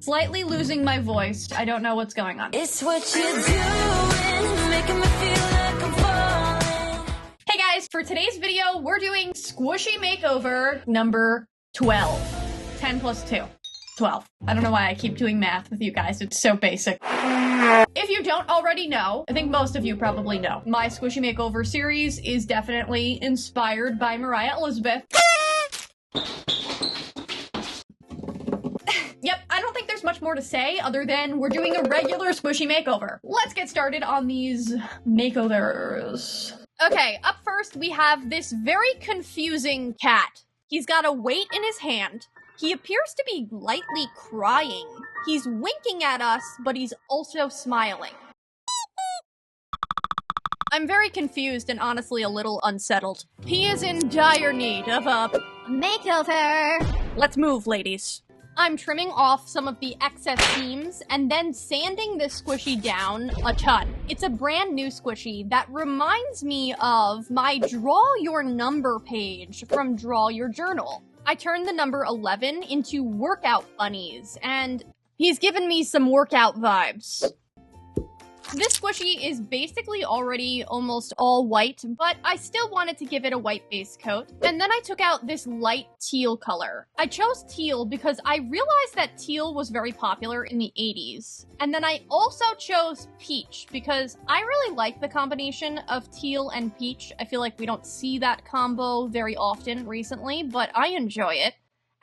Slightly losing my voice. I don't know what's going on. It's what you're doing, making me feel like I'm falling. Hey guys, for today's video, we're doing Squishy Makeover number 12. 10 plus 2. 12. I don't know why I keep doing math with you guys. It's so basic. If you don't already know, I think most of you probably know, my Squishy Makeover series is definitely inspired by Mariah Elizabeth. Yep, I don't think there's much more to say other than we're doing a regular Squishy Makeover. Let's get started on these makeovers. Okay, up first we have this very confusing cat. He's got a weight in his hand. He appears to be lightly crying. He's winking at us, but he's also smiling. I'm very confused and honestly a little unsettled. He is in dire need of a makeover. Let's move, ladies. I'm trimming off some of the excess seams and then sanding this squishy down a ton. It's a brand new squishy that reminds me of my Draw Your Number page from Draw Your Journal. I turned the number 11 into workout bunnies, and he's given me some workout vibes. This squishy is basically already almost all white, but I still wanted to give it a white base coat. And then I took out this light teal color. I chose teal because I realized that teal was very popular in the 80s. And then I also chose peach because I really like the combination of teal and peach. I feel like we don't see that combo very often recently, but I enjoy it.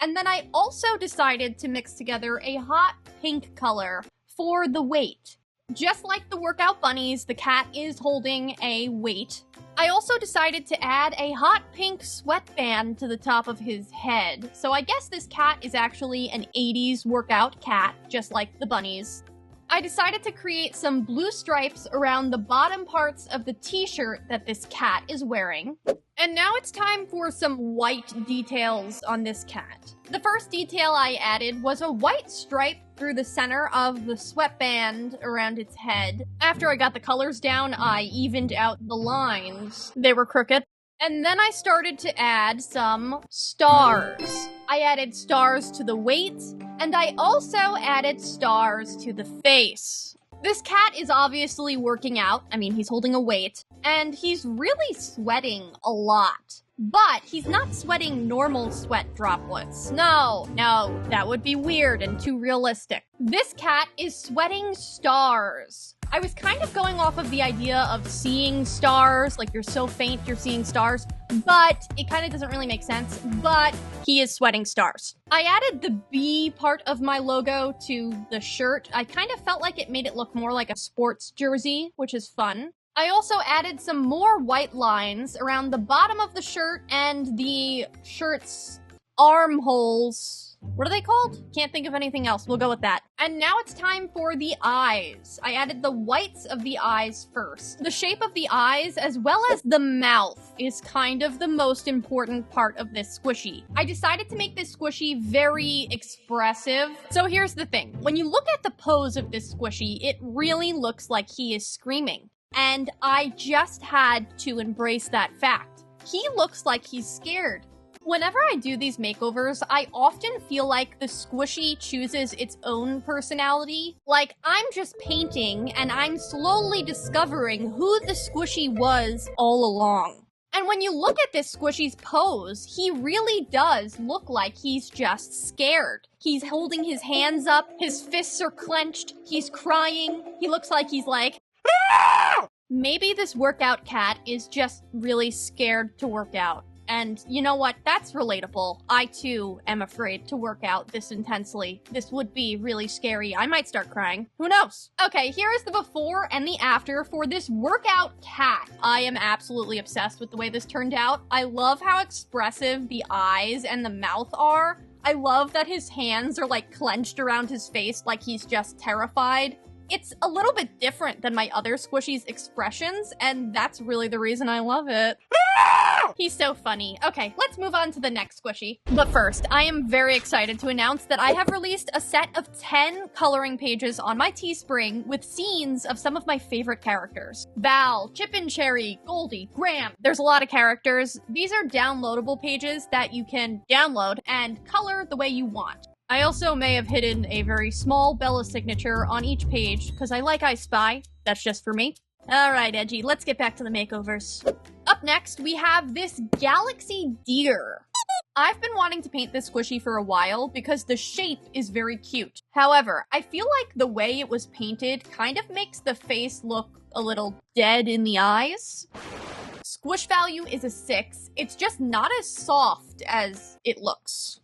And then I also decided to mix together a hot pink color for the weight. Just like the workout bunnies, the cat is holding a weight. I also decided to add a hot pink sweatband to the top of his head. So I guess this cat is actually an 80s workout cat, just like the bunnies. I decided to create some blue stripes around the bottom parts of the t-shirt that this cat is wearing. And now it's time for some white details on this cat. The first detail I added was a white stripe through the center of the sweatband around its head. After I got the colors down, I evened out the lines. They were crooked. And then I started to add some stars. I added stars to the weight, and I also added stars to the face. This cat is obviously working out. I mean, he's holding a weight, and he's really sweating a lot. But he's not sweating normal sweat droplets. No, that would be weird and too realistic. This cat is sweating stars. I was kind of going off of the idea of seeing stars, like you're so faint you're seeing stars, but it kind of doesn't really make sense, but he is sweating stars. I added the B part of my logo to the shirt. I kind of felt like it made it look more like a sports jersey, which is fun. I also added some more white lines around the bottom of the shirt and the shirt's armholes. What are they called? Can't think of anything else. We'll go with that. And now it's time for the eyes. I added the whites of the eyes first. The shape of the eyes, as well as the mouth, is kind of the most important part of this squishy. I decided to make this squishy very expressive. So here's the thing. When you look at the pose of this squishy, it really looks like he is screaming. And I just had to embrace that fact. He looks like he's scared. Whenever I do these makeovers, I often feel like the squishy chooses its own personality. Like, I'm just painting and I'm slowly discovering who the squishy was all along. And when you look at this squishy's pose, he really does look like he's just scared. He's holding his hands up, his fists are clenched, he's crying, he looks like he's like, "Ah!" Maybe this workout cat is just really scared to work out. And you know what? That's relatable. I too am afraid to work out this intensely. This would be really scary. I might start crying. Who knows? Okay, here is the before and the after for this workout cat. I am absolutely obsessed with the way this turned out. I love how expressive the eyes and the mouth are. I love that his hands are like clenched around his face like he's just terrified. It's a little bit different than my other squishies' expressions, and that's really the reason I love it. He's so funny. Okay, let's move on to the next squishy. But first, I am very excited to announce that I have released a set of 10 coloring pages on my Teespring with scenes of some of my favorite characters. Val, Chip and Cherry, Goldie, Graham. There's a lot of characters. These are downloadable pages that you can download and color the way you want. I also may have hidden a very small Bella signature on each page, because I like I Spy. That's just for me. Alright, Edgy, let's get back to the makeovers. Up next, we have this Galaxy Deer. I've been wanting to paint this squishy for a while because the shape is very cute. However, I feel like the way it was painted kind of makes the face look a little dead in the eyes. Squish value is a 6. It's just not as soft as it looks.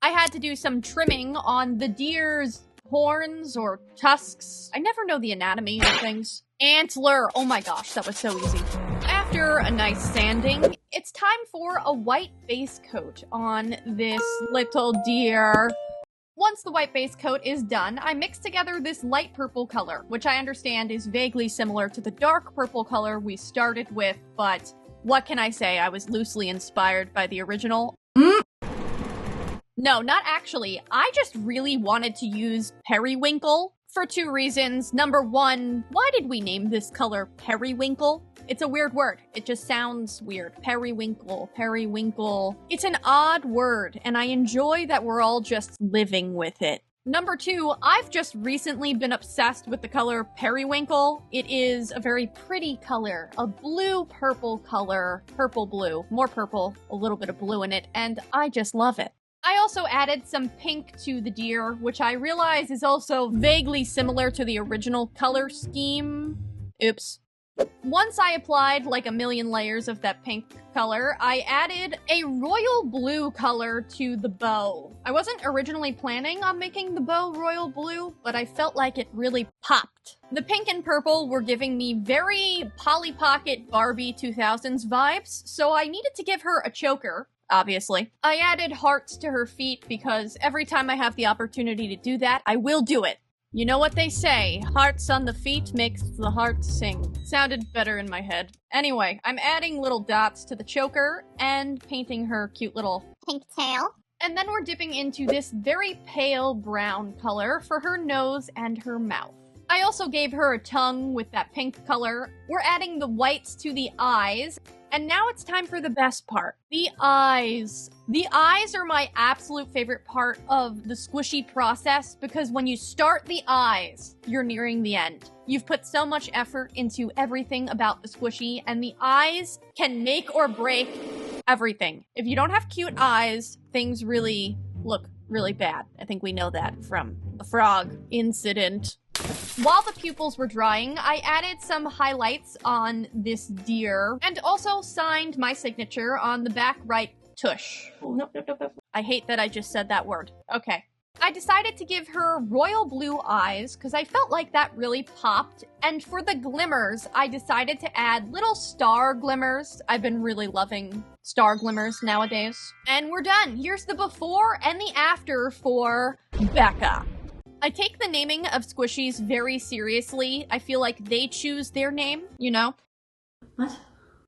I had to do some trimming on the deer's horns or tusks. I never know the anatomy of things. Antler. Oh my gosh, that was so easy. After a nice sanding, it's time for a white base coat on this little deer. Once the white base coat is done, I mix together this light purple color, which I understand is vaguely similar to the dark purple color we started with, but what can I say? I was loosely inspired by the original. No, not actually. I just really wanted to use periwinkle for 2 reasons. Number 1, why did we name this color periwinkle? It's a weird word. It just sounds weird. Periwinkle, periwinkle. It's an odd word, and I enjoy that we're all just living with it. Number 2, I've just recently been obsessed with the color periwinkle. It is a very pretty color, a blue-purple color, purple-blue, more purple, a little bit of blue in it, and I just love it. I also added some pink to the deer, which I realize is also vaguely similar to the original color scheme. Oops. Once I applied like a million layers of that pink color, I added a royal blue color to the bow. I wasn't originally planning on making the bow royal blue, but I felt like it really popped. The pink and purple were giving me very Polly Pocket Barbie 2000s vibes, so I needed to give her a choker. Obviously. I added hearts to her feet because every time I have the opportunity to do that, I will do it. You know what they say, hearts on the feet makes the heart sing. Sounded better in my head. Anyway, I'm adding little dots to the choker and painting her cute little Pink tail. And then we're dipping into this very pale brown color for her nose and her mouth. I also gave her a tongue with that pink color. We're adding the whites to the eyes. And now it's time for the best part, the eyes. The eyes are my absolute favorite part of the squishy process because when you start the eyes, you're nearing the end. You've put so much effort into everything about the squishy, and the eyes can make or break everything. If you don't have cute eyes, things really look really bad. I think we know that from the frog incident. While the pupils were drying, I added some highlights on this deer and also signed my signature on the back right tush. Oh, no. I hate that I just said that word. Okay. I decided to give her royal blue eyes because I felt like that really popped. And for the glimmers, I decided to add little star glimmers. I've been really loving star glimmers nowadays. And we're done. Here's the before and the after for Becca. I take the naming of squishies very seriously. I feel like they choose their name, you know? What?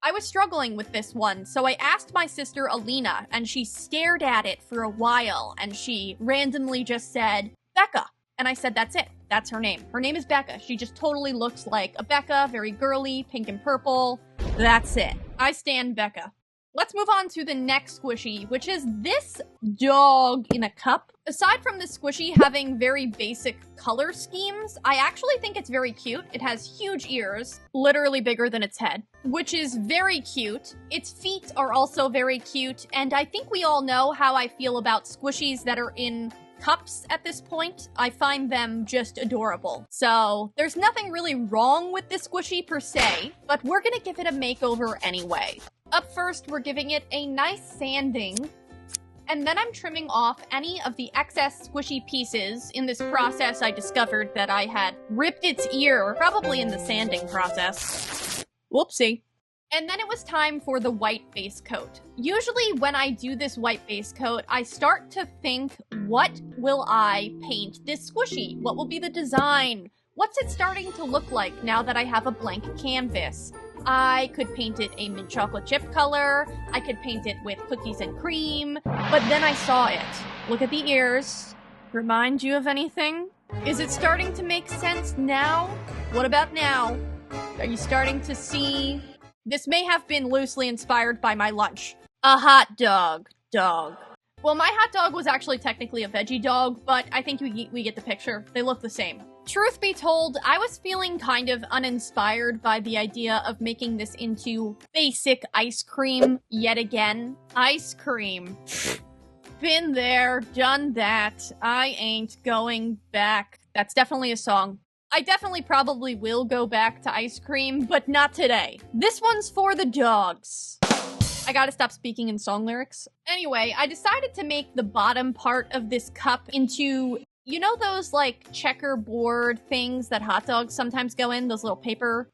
I was struggling with this one, so I asked my sister Alina, and she stared at it for a while, and she randomly just said, Becca. And I said, that's it. That's her name. Her name is Becca. She just totally looks like a Becca, very girly, pink and purple. That's it. I stan Becca. Let's move on to the next squishy, which is this dog in a cup. Aside from this squishy having very basic color schemes, I actually think it's very cute. It has huge ears, literally bigger than its head, which is very cute. Its feet are also very cute, and I think we all know how I feel about squishies that are in cups at this point. I find them just adorable. So there's nothing really wrong with this squishy per se, but we're gonna give it a makeover anyway. Up first, we're giving it a nice sanding, and then I'm trimming off any of the excess squishy pieces. In this process, I discovered that I had ripped its ear, probably in the sanding process. Whoopsie. And then it was time for the white base coat. Usually when I do this white base coat, I start to think, what will I paint this squishy? What will be the design? What's it starting to look like now that I have a blank canvas? I could paint it a mint chocolate chip color. I could paint it with cookies and cream. But then I saw it. Look at the ears. Remind you of anything? Is it starting to make sense now? What about now? Are you starting to see? This may have been loosely inspired by my lunch. A hot dog. Well, my hot dog was actually technically a veggie dog, but I think we get the picture. They look the same. Truth be told, I was feeling kind of uninspired by the idea of making this into basic ice cream yet again. Ice cream. Been there, done that. I ain't going back. That's definitely a song. I definitely probably will go back to ice cream, but not today. This one's for the dogs. I gotta stop speaking in song lyrics. Anyway, I decided to make the bottom part of this cup into, you know those like checkerboard things that hot dogs sometimes go in? Those little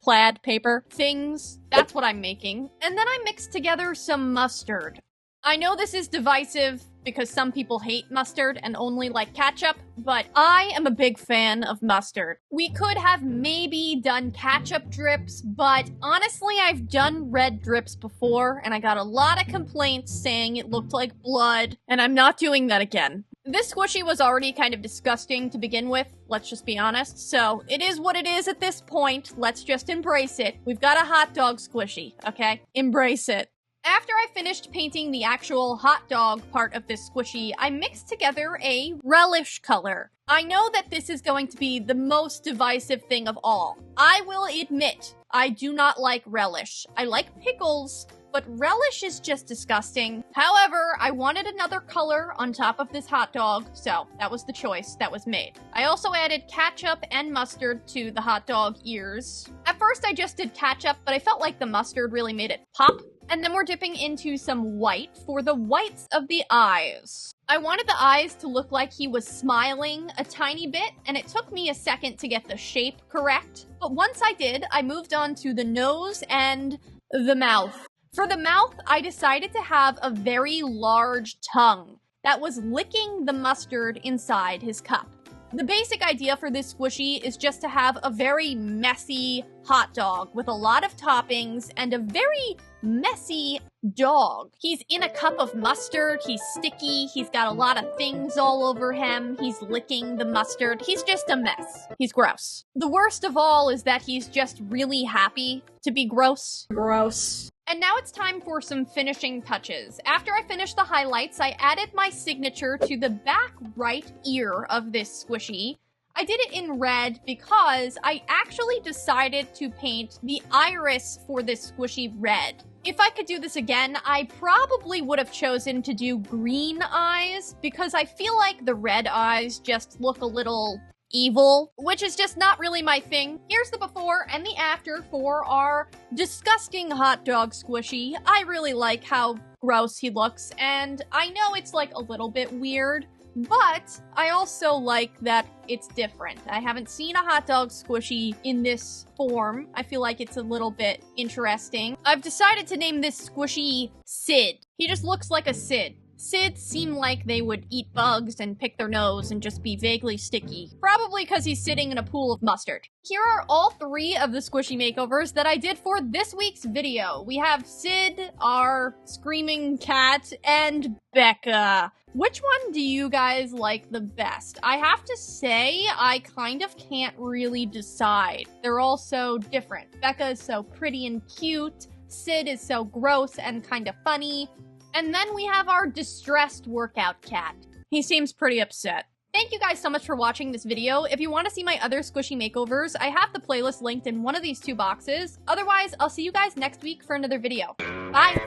plaid paper things? That's what I'm making. And then I mixed together some mustard. I know this is divisive because some people hate mustard and only like ketchup, but I am a big fan of mustard. We could have maybe done ketchup drips, but honestly, I've done red drips before, and I got a lot of complaints saying it looked like blood, and I'm not doing that again. This squishy was already kind of disgusting to begin with, let's just be honest, so it is what it is at this point. Let's just embrace it. We've got a hot dog squishy, okay? Embrace it. After I finished painting the actual hot dog part of this squishy, I mixed together a relish color. I know that this is going to be the most divisive thing of all. I will admit, I do not like relish. I like pickles, but relish is just disgusting. However, I wanted another color on top of this hot dog, so that was the choice that was made. I also added ketchup and mustard to the hot dog ears. At first, I just did ketchup, but I felt like the mustard really made it pop. And then we're dipping into some white for the whites of the eyes. I wanted the eyes to look like he was smiling a tiny bit, and it took me a second to get the shape correct. But once I did, I moved on to the nose and the mouth. For the mouth, I decided to have a very large tongue that was licking the mustard inside his cup. The basic idea for this squishy is just to have a very messy hot dog with a lot of toppings and a very messy dog. He's in a cup of mustard, he's sticky, he's got a lot of things all over him, he's licking the mustard, he's just a mess. He's gross. The worst of all is that he's just really happy to be gross. Gross. And now it's time for some finishing touches. After I finished the highlights, I added my signature to the back right ear of this squishy. I did it in red because I actually decided to paint the iris for this squishy red. If I could do this again, I probably would have chosen to do green eyes because I feel like the red eyes just look a little evil, which is just not really my thing. Here's the before and the after for our disgusting hot dog squishy. I really like how gross he looks, and I know it's like a little bit weird, but I also like that it's different. I haven't seen a hot dog squishy in this form. I feel like it's a little bit interesting. I've decided to name this squishy Sid. He just looks like a Sid. Sids seem like they would eat bugs and pick their nose and just be vaguely sticky. Probably because he's sitting in a pool of mustard. Here are all 3 of the Squishy Makeovers that I did for this week's video. We have Sid, our screaming cat, and Becca. Which one do you guys like the best? I have to say, I kind of can't really decide. They're all so different. Becca is so pretty and cute. Sid is so gross and kind of funny. And then we have our distressed workout cat. He seems pretty upset. Thank you guys so much for watching this video. If you want to see my other Squishy Makeovers, I have the playlist linked in one of these 2 boxes. Otherwise, I'll see you guys next week for another video. Bye!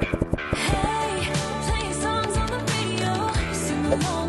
Hey, playing songs on the radio. Sing along.